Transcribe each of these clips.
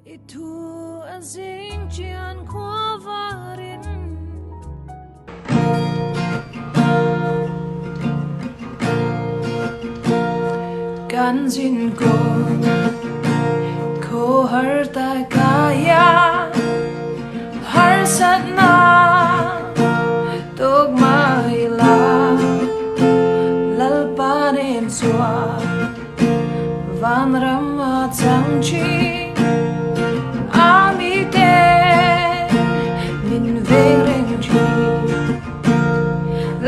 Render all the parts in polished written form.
Itu asing chian khawharin kan zinkawng khawhartakah har satna tok mahila lalpanen swa van rama changchi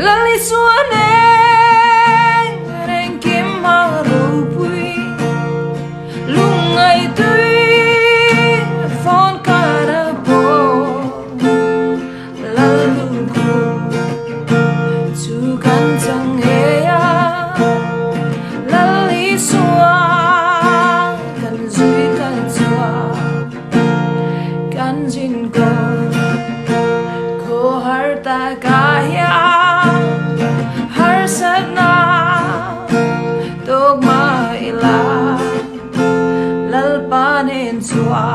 lali suane reng kim marupui lungai tui fon karapo lalu ku sukan chang heya lali sua kan zui kan sua kan zinkawng khawhartakah har satna tok mahila lalpanen swa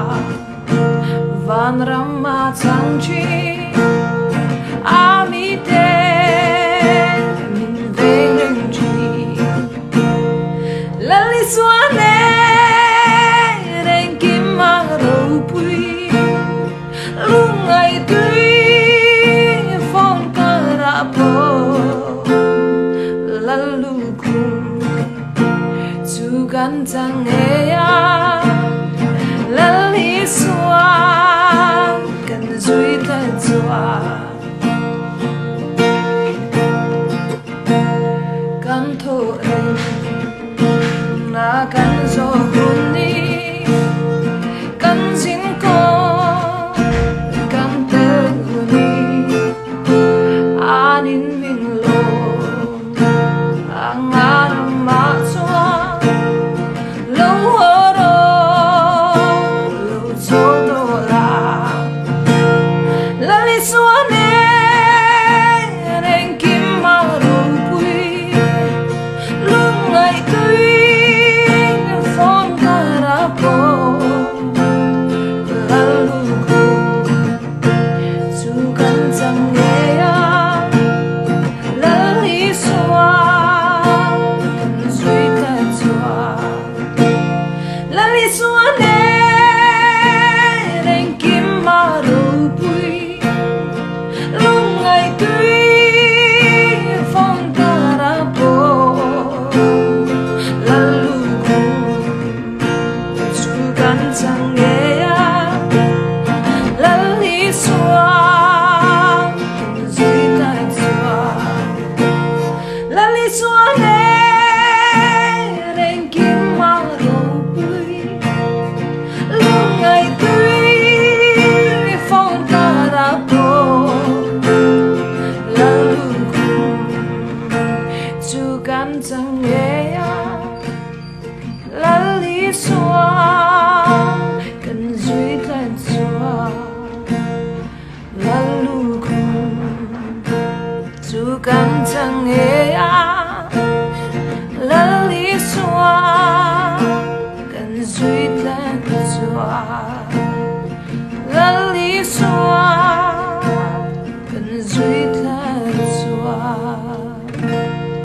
van rama changchi amite min veng chi lali suane reng kim marupui lungai tui fon karapo lalu ku sukan chang heya lali swa kan zui kan swa kan tho en na kan zo huni kan zinkawng kan tel huni anin min lo sukan chang heya lali swa kan zui kan swa lalu ku sukan chang heya lali swa kan zui kan swa